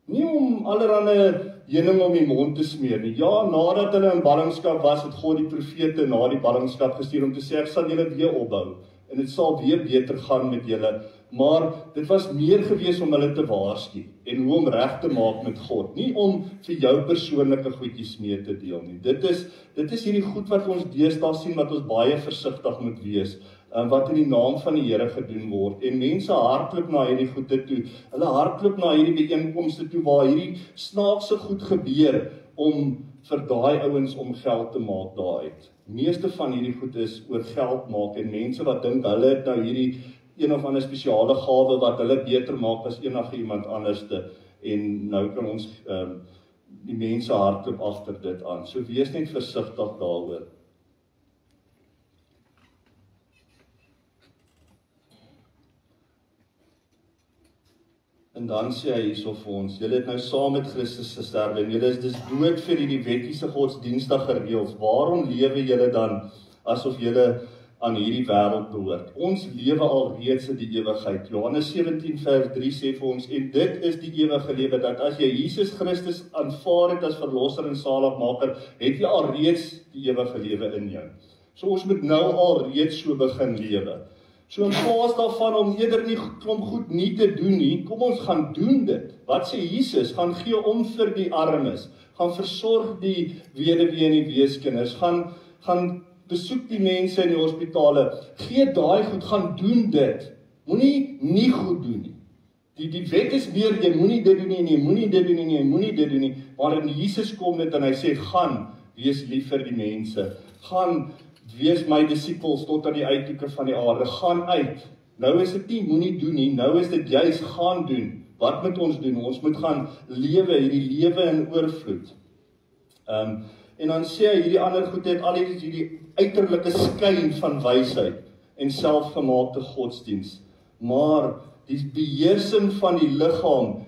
nie om allerhande heuning om die mond te smeer nie. Ja, nadat hulle in ballingskap was, het God die profete na die ballingskap gestuur om te sê, ek sal julle weer opbou, en dit sal weer beter gaan met julle, maar dit was meer gewees om hulle te waarsku, en hoe om reg te maak met God, nie om vir jou persoonlike goedjies mee te deel nie. Dit is hierdie goed wat ons deesdae sien, wat ons baie versigtig moet wees, wat in die naam van die Here gedoen word, en mense hardloop na hierdie goede toe, hulle hardloop na hierdie byeenkomste toe, waar hierdie snaakse goed gebeur, om vir daai ouens om geld te maak daaruit. Meeste van hierdie goed is oor geld maak, en mense wat dink, hulle het nou hierdie een of ander spesiale gawe, wat hulle beter maak as enige iemand anderste, en nou kan ons die mense hardloop agter dit aan, so wees net versigtig daaroor. En dan sê hy hierso vir ons, julle het nou saam met Christus gesterwe, en julle is dus dood vir die wettiese godsdienstige reëls. Waarom lewe julle dan asof julle aan hierdie wêreld behoort? Ons lewe al reeds in die ewigheid. Johannes 17 vers 3 sê vir ons, en dit is die ewige lewe, dat as jy Jesus Christus aanvaar het as verlosser en saligmaker, het jy al reeds die ewige lewe in jou. So ons moet nou al reeds so begin lewe. So in plaas daarvan om eerder nie klomp goed nie te doen nie, kom ons gaan doen dit. Wat sê Jesus? Gaan gee om vir die armes, gaan versorg die weduwee en die weeskinders, gaan besoek die mense in die hospitale, gee daai goed, gaan doen dit. Moenie nie goed doen nie. Die wet is meer, jy moenie dit doen nie, jy moenie dit doen nie, jy moenie dit doen nie, maar in Jesus kom dit en hy sê, gaan, wees lief vir die mense, gaan, wees my disippels tot aan die uithoeke van die aarde, gaan uit. Nou is dit nie, moenie doen nie, nou is dit juist gaan doen. Wat moet ons doen? Ons moet gaan lewe, hierdie lewe in oorvloed. En dan sê hy, hierdie ander goed het al hierdie uiterlike skyn van wysheid en selfgemaakte godsdiens. Maar die beheersing van die liggaam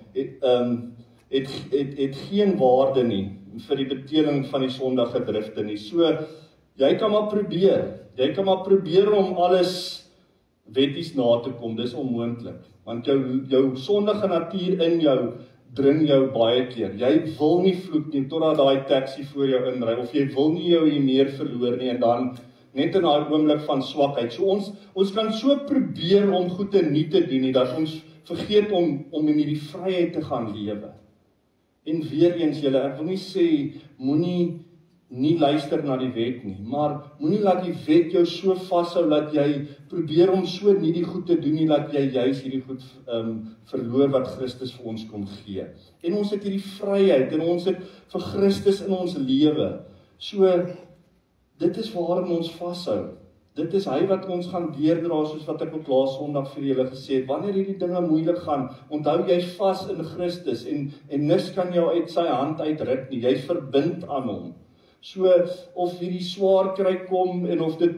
het geen waarde nie vir die beteeling van die sondige drifte nie. So, jy kan maar probeer om alles wetties na te kom, dis onmoontlik. Want jou sondige natuur in jou dring jou baie keer. Jy wil nie vloek nie, totdat daai taxi voor jou inry, of jy wil nie jou hier meer verloor nie, en dan net in daai oomblik van swakheid. So ons kan so probeer om goede nie te doen nie, dat ons vergeet om in hierdie vryheid te gaan lewe. En weer eens julle, ek wil nie sê, moenie nie luister na die wet nie, maar moenie laat die wet jou so vashou dat jy probeer om so nie die goed te doen nie, dat jy juis hierdie goed verloor wat Christus vir ons kom gee. En ons het hierdie vryheid en ons het vir Christus in ons lewe. So dit is waarin ons vashou. Dit is hy wat ons gaan deurdra, soos wat ek ook laas Sondag vir julle gesê het. Wanneer hierdie dinge moeilik gaan, onthou jy's vas in Christus en nis kan jou uit sy hand uitruk nie. Jy's verbind aan hom. So of hierdie swaar kry kom en of dit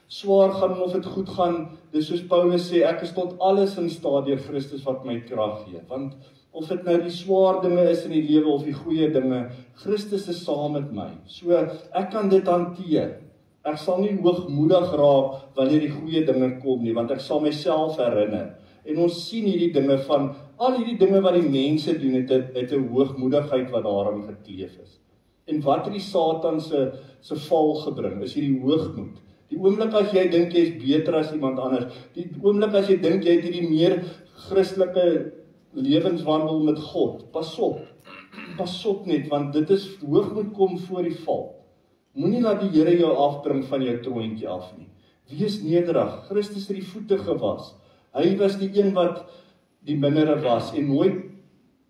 swaar gaan en of dit goed gaan, dis soos Paulus sê, ek is tot alles in staat deur Christus wat my krag gee. Want of dit nou die swaar dinge is in die lewe of die goeie dinge, Christus is saam met my. So ek kan dit hanteer. Ek sal nie hoogmoedig raak wanneer die goeie dinge kom nie, want ek sal myself herinner. En ons sien hierdie dinge van, al hierdie dinge wat die mense doen, het 'n hoogmoedigheid wat daaraan gekleef is. En wat het die Satan se val gebring, is hierdie hoogmoed. Die oomblik as jy dink jy is beter as iemand anders, die oomblik as jy dink jy het hierdie meer Christelike lewenswandel met God, pas op net, want dit is hoogmoed kom voor die val. Moenie laat die Here jou afbring van jou troontjie af nie. Wees nederig. Christus het die voete gewas. Hy was die een wat die mindere was en nooit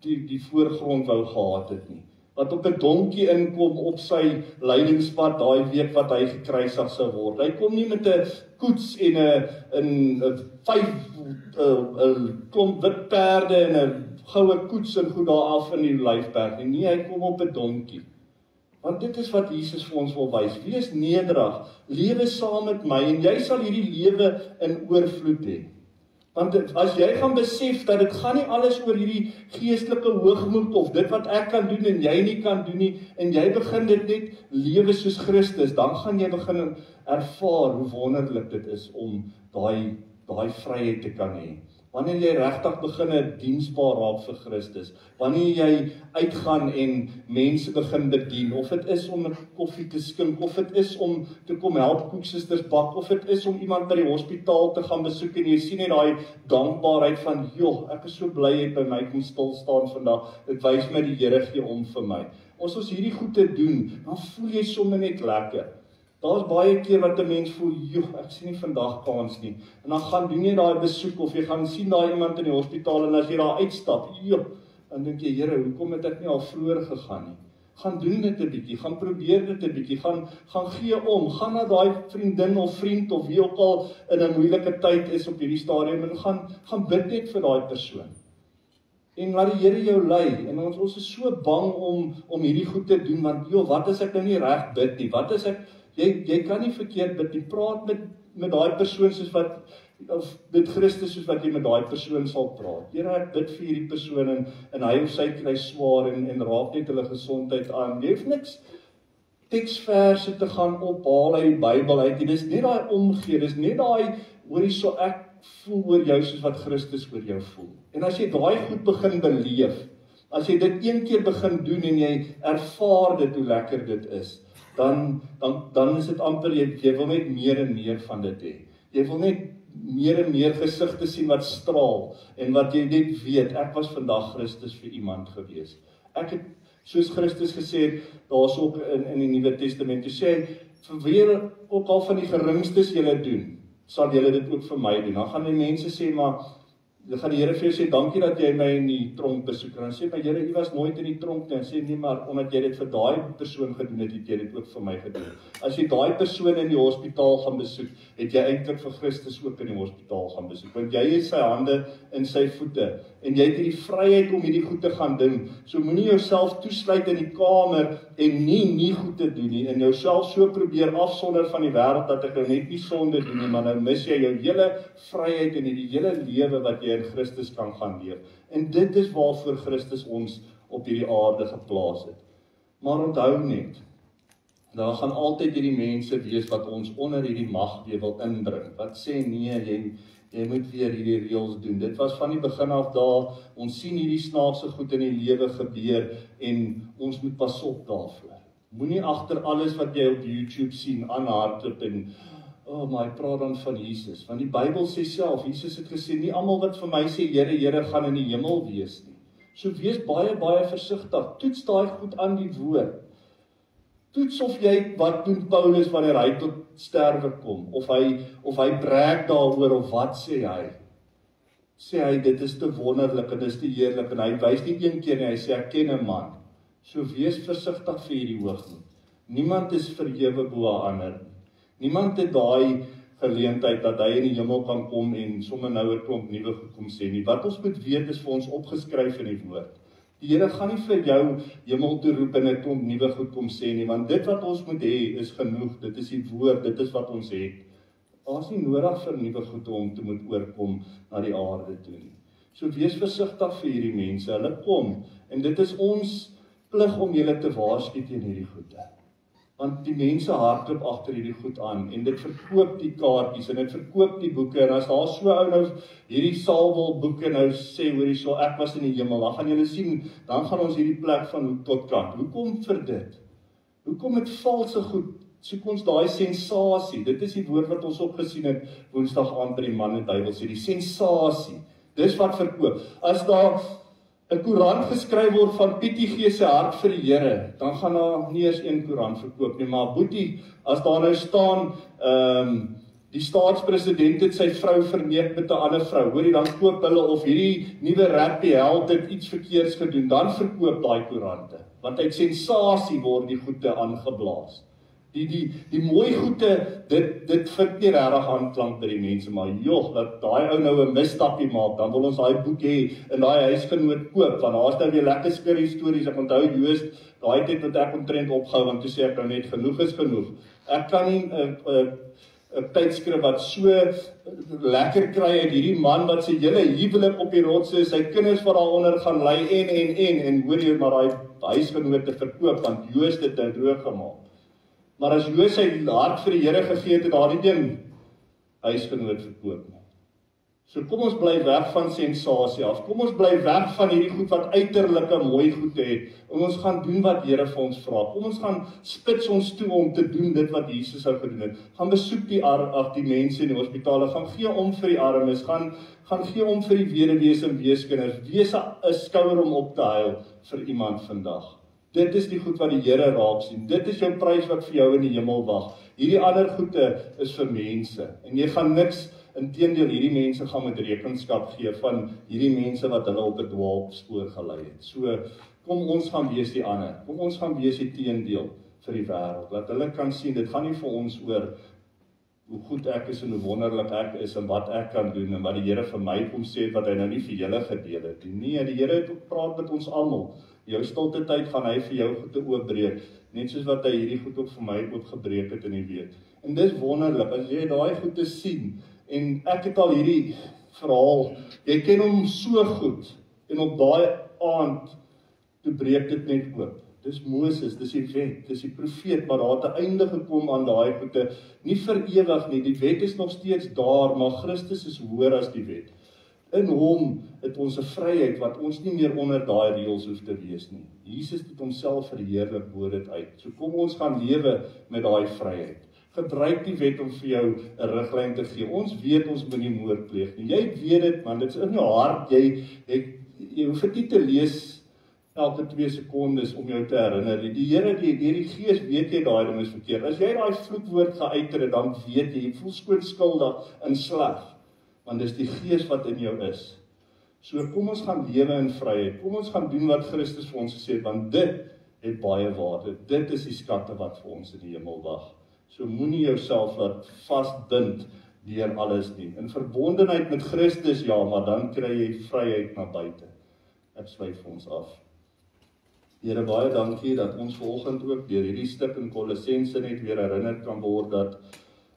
die voorgrond wou gehad het nie. Wat op 'n donkie inkom op sy lydingspad daai week wat hy gekruisig sou word. Hy kom nie met 'n koets en 'n 5 klomp wit perde en 'n goue koets en goed daar af in die Olyfberg nie. Nee, hy kom op 'n donkie. Want dit is wat Jesus vir ons wil wys. Wees nederig, lewe saam met my en jy sal hierdie lewe in oorvloed hê. Want as jy gaan besef dat dit gaan nie alles oor hierdie geestelike hoogmoed of dit wat ek kan doen en jy nie kan doen nie, en jy begin dit net lewe soos Christus, dan gaan jy begin ervaar hoe wonderlik dit is om daai vryheid te kan hê. Wanneer jy regtig begin diensbaar raak vir Christus, wanneer jy uitgaan en mense begin bedien, of dit is om 'n koffie te skink, of dit is om te kom help koeksisters bak, of dit is om iemand by die hospitaal te gaan besoek en jy sien net daai dankbaarheid van, joh, ek is so bly jy by my kom stil staan vandag, dit wys my die Here gee om vir my. As ons hierdie goed te doen, dan voel jy sommer net lekker. Daar's baie keer wat 'n mens voel, joh, ek sien nie vandag kans nie. En dan gaan doen jy daai besoek of jy gaan sien daai iemand in die hospitaal en as jy daar uitstap, joh, dan dink jy, Here, hoekom het ek nie al vroeër gegaan nie? Gaan doen dit 'n bietjie, gaan probeer dit 'n bietjie, gaan gee om, gaan na daai vriendin of vriend of wie ook al in 'n moeilike tyd is op hierdie stadium en gaan bid net vir daai persoon. En laat die Here jou lei. En ons is so bang om hierdie goed te doen, want joh, wat as ek nou nie reg bid nie? Wat as ek Jy kan nie verkeerd bid nie. Praat met daai persoon soos wat, of met Christus soos wat jy met daai persoon sal praat. Here, ek bid vir hierdie persoon en hy of sy kry swaar en raak net hulle gesondheid aan. Jy hoef niks teksverse te gaan ophaal uit die Bybel uit. Dis net daai omgee, dis net daai, hoorie so ek voel oor jou soos wat Christus oor jou voel. En as jy daai goed begin beleef, as jy dit een keer begin doen en jy ervaar dit hoe lekker dit is, dan is dit amper, jy wil net meer en meer van dit hê. Jy wil net meer en meer gesigte sien wat straal, en wat jy net weet, ek was vandag Christus vir iemand gewees. Ek het, soos Christus gesê het, daar's ook in die Nuwe Testament, hy sê, vir wie ook al van die geringstes julle doen, sal julle dit ook vir my doen. Dan gaan die mense sê, maar, dan gaan die Here vir jou sê, dankie dat jy my in die tronk besoek. En dan sê my, Here, jy was nooit in die tronk nie. En sê, nee, maar omdat jy dit vir daai persoon gedoen het, het jy dit ook vir my gedoen. As jy daai persoon in die hospitaal gaan besoek, het jy eintlik vir Christus ook in die hospitaal gaan besoek. Want jy is sy hande en sy voete. En jy het die vryheid om hierdie goed te gaan doen. So moenie jouself toesluit in die kamer en nie goed te doen nie. En jouself so probeer afsonder van die wêreld dat ek nou net nie sonde doen nie, maar nou mis jy jou hele vryheid en die hele lewe wat jy in Christus kan gaan leef. En dit is waarvoor Christus ons op hierdie aarde geplaas het. Maar onthou net, daar gaan altyd hierdie mense wees wat ons onder hierdie mag wil indring. Wat sê, nee, jy moet weer hierdie reëls doen. Dit was van die begin af daar, ons sien hierdie snaakse goed in die lewe gebeur en ons moet pas op daarvoor. Moenie agter alles wat jy op YouTube sien aanhardloop en maar ek praat dan van Jesus, want die Bybel sê self, Jesus het gesê, nie almal wat vir my sê, Here, Here, gaan in die hemel wees nie. So wees baie, baie versigtig, toets daai goed aan die woord. Toets of jy, wat doen Paulus wanneer hy tot sterwe kom, of hy breek daaroor, of wat sê hy? Sê hy, dit is te wonderlik, en dit is te heerlik, en hy wys nie een keer nie, hy sê, ek ken 'n man, so wees versigtig vir hierdie hoogmoed. Niemand is verhewe bo 'n ander. Niemand het daai geleentheid dat hy in die hemel kan kom en sommer nou 'n klomp nuwe goed kom sê nie. Wat ons moet weet is vir ons opgeskryf in die woord. Die Here gaan nie vir jou hemel toe roep en 'n klomp nuwe goed kom sê nie, want dit wat ons moet hê is genoeg. Dit is die woord, dit is wat ons het. Daar's nie nodig vir nuwe goed om te moet oorkom na die aarde toe nie. So wees versigtig vir hierdie mense. Hulle kom en dit is ons plig om julle te waarsku teen hierdie goede. Want die mense hardloop agter hierdie goed aan en dit verkoop die kaartjies en dit verkoop die boeke en as daar so ou nou hierdie Saalwil boeke nou sê hoor hierso ek was in die hemel, dan gaan julle sien, dan gaan ons hierdie plek van tot kant. Hoekom vir dit? Hoekom met valse goed? Soek ons daai sensasie. Dit is die woord wat ons opgesien het Woensdag aand by die man en duiwel sê, die sensasie. Dis wat verkoop. As daar 'n koerant geskryf word van Pietie G se hart vir die Here, dan gaan daar nie eers een koerant verkoop nie, maar boetie, as daar nou staan, die staatspresident het sy vrou verneek met 'n ander vrou, hoorie, dan koop hulle of hierdie nuwe rappie held het iets verkeerds gedoen, dan verkoop daai koerante, want uit sensasie word die goede aangeblaas. Die mooi goede, dit vind nie regtig aanklank by die mense, maar joh, dat daai ou nou 'n misstapie maak, dan wil ons daai boek hê in daai huisgenoot koop, want daar's nou weer lekker skurrie stories. Ek onthou Joost, daai tyd wat ek omtrent opgehou, want toe sê ek nou net genoeg is genoeg. Ek kan nie 'n tydskrif wat so lekker kry uit hierdie man wat sy hele huwelik op die rotse is, sy kinders wat daaronder gaan lê en hoor jy maar daai huisgenoot te verkoop, want Joost het dit droog gemaak. Maar as Joost sy hart vir die Here gegee het, daar nie een huisgenoot verkoop nie. So kom ons bly weg van sensasie af. Kom ons bly weg van hierdie goed wat uiterlike mooi goed het. En ons gaan doen wat Here vir ons vra. Kom ons gaan spits ons toe om te doen dit wat Jesus sou gedoen het. Gaan besoek die mense in die hospitale, gaan gee om vir die armes, gaan gee om vir die weduwees en weeskinders. Wees 'n skouer om op te huil vir iemand vandag. Dit is die goed wat die Here raak sien. Dit is jou prys wat vir jou in die hemel wag. Hierdie ander goede is vir mense. En jy gaan niks, inteendeel, hierdie mense gaan met rekenskap gee van hierdie mense wat hulle op 'n dwaalspoor gelei het. So, kom ons gaan wees die ander. Kom ons gaan wees die teendeel vir die wêreld. Dat hulle kan sien, dit gaan nie vir ons oor hoe goed ek is en hoe wonderlik ek is en wat ek kan doen en wat die Here vir my kom sê wat hy nou nie vir julle gedeel het. Nee, die Here het gepraat met ons almal. Jou stilte tyd gaan hy vir jou goed te oopbreek, net soos wat hy hierdie goed ook vir my oopgebreek het in die week. En dis wonderlik, as jy daai goed te sien, en ek het al hierdie verhaal, jy ken hom so goed, en op daai aand, toe breek dit net oop. Dis Moses, dis die wet, dis die profeet, maar daar het 'n einde gekom aan daai goede, nie vir ewig nie, die wet is nog steeds daar, maar Christus is hoër as die wet. In hom het ons 'n vryheid wat ons nie meer onder daai reëls hoef te wees nie. Jesus het homself verheerlik bo dit uit. So kom ons gaan lewe met daai vryheid. Gebruik die wet om vir jou 'n riglyn te gee. Ons weet ons moet nie moord pleeg nie. Jy weet dit, man, dit is in jou hart. Jy hoef dit nie te lees elke 2 sekondes om jou te herinner. Die Here, deur die Gees weet jy daai ding is verkeerd. As jy daai vloekwoord geuiter het, dan weet jy voel skoon skuldig en sleg. Want dis die Gees wat in jou is. So kom ons gaan lewe in vryheid. Kom ons gaan doen wat Christus vir ons gesê het, want dit het baie waarde. Dit is die skatte wat vir ons in die hemel wag. So moenie jouself laat vasbind deur alles nie. In verbondenheid met Christus, ja, maar dan kry jy vryheid na buite. Ek sluit vir ons af. Here, baie dankie dat ons vanoggend ook deur hierdie stuk in Kolossense net weer herinner kan word dat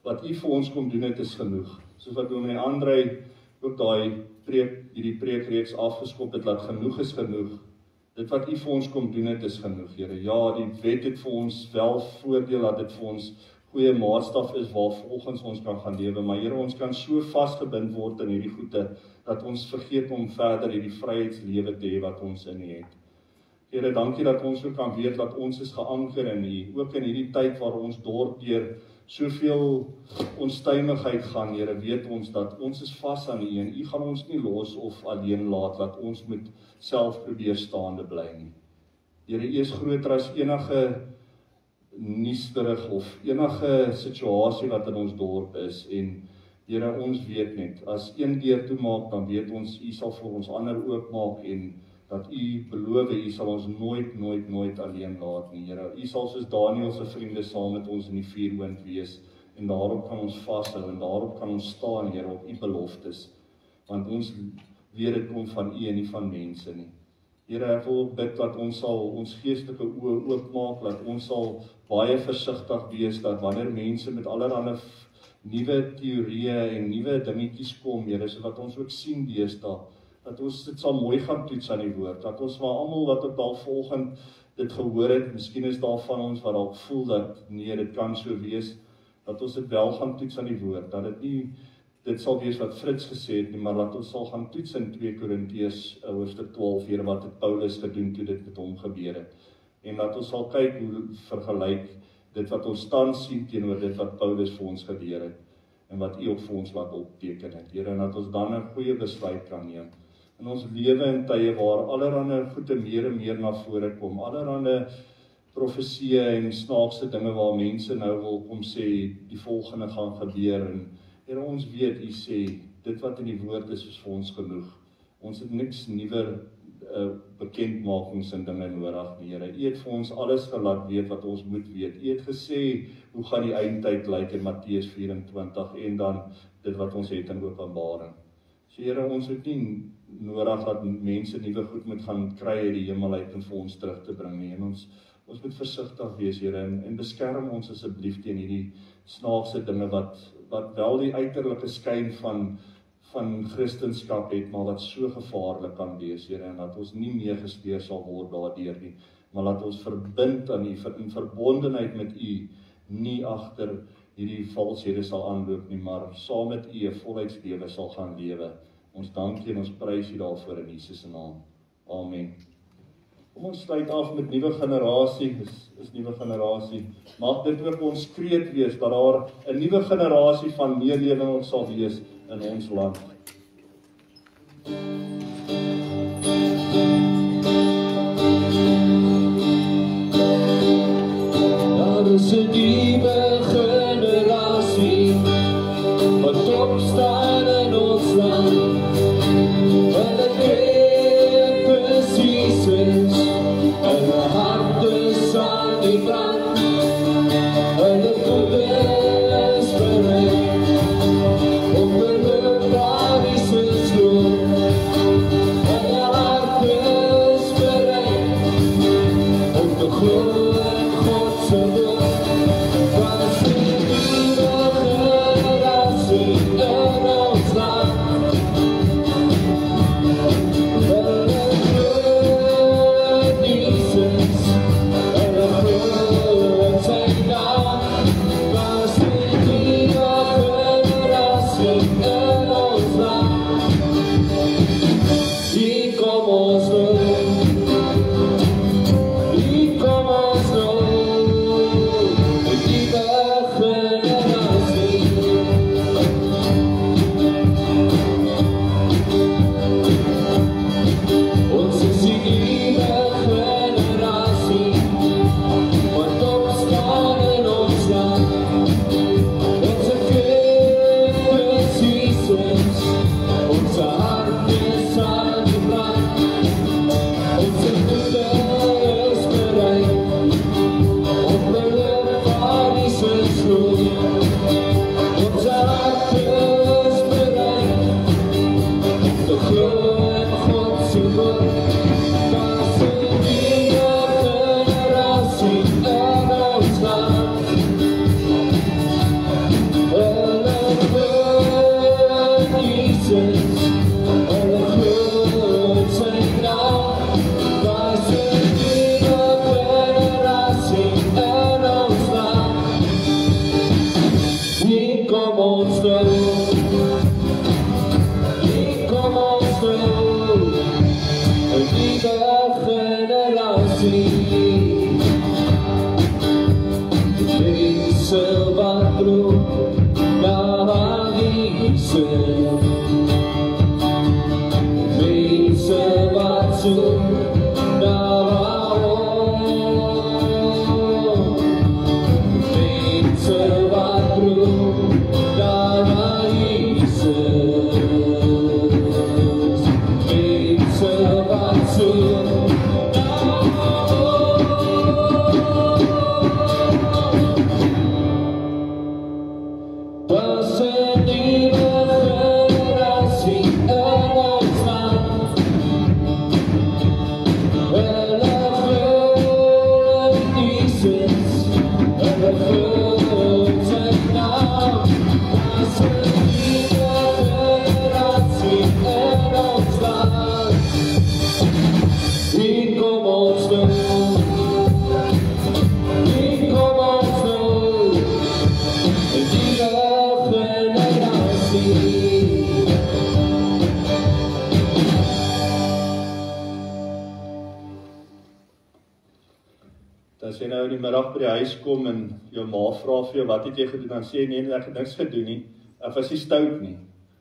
wat U vir ons kom doen het is genoeg. Soos wat Dominee Andrei ook hierdie preekreeks afgeskop het, dat genoeg is genoeg. Dit wat U vir ons kom doen het is genoeg, Here. Ja, die wet het vir ons wel voordeel dat dit vir ons goeie maatstaf is waarvolgens ons kan gaan lewe, maar Here, ons kan so vasgebind word in hierdie goede dat ons vergeet om verder hierdie vryheidslewe te hê wat ons in U het. Here, dankie dat ons ook kan weet dat ons is geanker in U, ook in hierdie tyd waar ons dorp deur soveel onstuimigheid gaan, Here, weet ons dat ons is vas aan U en U gaan ons nie los of alleen laat, dat ons moet self probeer staande bly nie. Here, U is groter as enige nuusterig of enige situasie wat in ons dorp is en Here, ons weet net, as een deur toemaak, dan weet ons, U sal vir ons ander oopmaak en dat U beloof, U sal ons nooit alleen laat nie, Here. U sal soos Daniel se vriende saam met ons in die vuurwind wees en daarop kan ons vashou en daarop kan ons staan, Here, op U beloftes, want ons weet dit kom van U en nie van mense nie. Here, ek wil bid dat ons sal ons geestelike oë oopmaak, dat ons sal baie versigtig wees, dat wanneer mense met allerlei nuwe teorieë en nuwe dingetjies kom, Here, so wat ons ook sien deesdae, dat ons dit sal mooi gaan toets aan die woord, dat ons maar almal wat ook dalk volgend dit gehoor het, miskien is daar van ons wat dalk voel dat, nee, dit kan so wees, dat ons dit wel gaan toets aan die woord, dat dit nie, dit sal wees wat Frits gesê het nie, maar dat ons sal gaan toets in 2 Korintiërs hoofstuk 12, Here, wat het Paulus gedoen toe dit met hom gebeur het, en dat ons sal kyk hoe vergelyk dit wat ons tans sien teenoor dit wat Paulus vir ons geleer het, en wat U ook vir ons laat opteken het, Here, en dat ons dan 'n goeie besluit kan neem. In ons lewe in tye waar allerhande goede meer en meer na vore kom, allerhande profesieë en snaakse dinge waar mense nou wil kom sê, die volgende gaan gebeur, en Here, ons weet, U sê, dit wat in die woord is vir ons genoeg. Ons het niks nuwer bekendmakings en dinge nodig nie, Here. U het vir ons alles gelaat weet wat ons moet weet. U het gesê, hoe gaan die eindtyd lyk in Matteus 24, en dan dit wat ons het in Openbaring. So, Here, ons het nie nodig dat mense nuwe goed moet gaan kry uit die hemel uit en vir ons terug te bring nie, en ons moet versigtig wees, Here, en beskerm ons asseblief teen hierdie snaakse dinge wat wel die uiterlike skyn van Christenskap het, maar wat so gevaarlik kan wees, Here, en dat ons nie meer gesteur sal word daardeur nie, maar dat ons verbind aan U, in verbondenheid met U, nie agter hierdie valshede sal aanloop nie, maar saam met U 'n volheidslewe sal gaan lewe. Ons dank U en ons prys U daarvoor in Jesus se naam. Amen. Kom ons sluit af met nuwe generasie, is nuwe generasie. Mag dit ook ons kreet wees, dat daar 'n nuwe generasie van meelewing sal wees in ons land. Daar is 'n nuwe generasie wat opstaan in ons land. Hulle weet presies is, hulle harte sal nie brand. Hulle voete is bereid om hulle paradijs te loop. Hulle harte is bereid om te glo in God se wil. Wat is die nuwe generasie in ons land? Come on, as jy nou in die middag by die huis kom en jou ma vra vir jou, wat het jy gedoen, dan sê jy, nee, ek het niks gedoen nie, of is jy stout nie.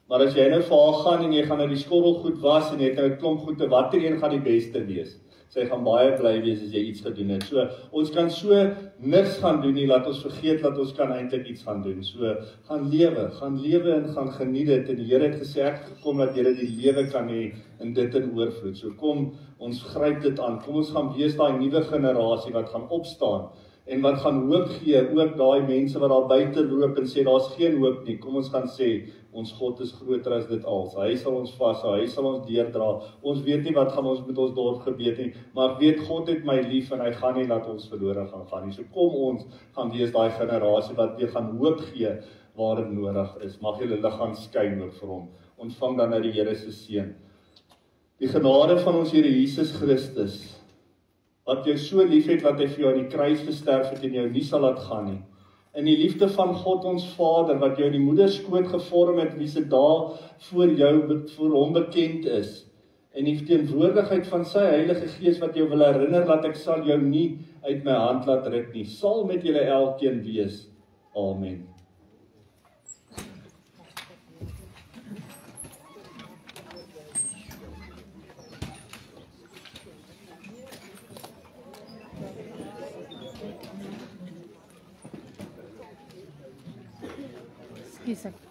Maar as jy nou vir haar gaan en jy gaan nou die skottelgoed was en jy het nou 'n klomp goede, watter een gaan die beste wees? Sy gaan baie bly wees as jy iets gedoen het. So, ons kan so niks gaan doen nie, laat ons vergeet dat ons kan eintlik iets gaan doen. So, gaan lewe en gaan geniet dit. En die Here het gesê, ek het gekom dat jy die lewe kan hê en dit in oorvloed. So kom, ons gryp dit aan. Kom ons gaan wees daai nuwe generasie wat gaan opstaan en wat gaan hoop gee, ook daai mense wat daar buite loop en sê daar's geen hoop nie. Kom ons gaan sê, ons God is groter as dit al. Hy sal ons vashou, hy sal ons deurdra. Ons weet nie wat gaan ons met ons dorp gebeur nie, maar ek weet God het my lief en hy gaan nie laat ons verlore gaan nie. So kom ons gaan wees daai generasie wat weer gaan hoop gee waar dit nodig is. Mag julle lig gaan skyn ook vir hom. Ontvang dan uit die Here se seën. Die genade van ons Here Jesus Christus, wat jou so lief het, wat hy vir jou aan die kruis gesterf het en jou nie sal laat gaan nie. In die liefde van God ons Vader, wat jou in die moederskoot gevorm het, wie se dae voor jou, voor hom bekend is, en die teenwoordigheid van sy Heilige Gees, wat jou wil herinner, dat ek sal jou nie uit my hand laat ruk nie, sal met julle elkeen wees. Amen. Isaac.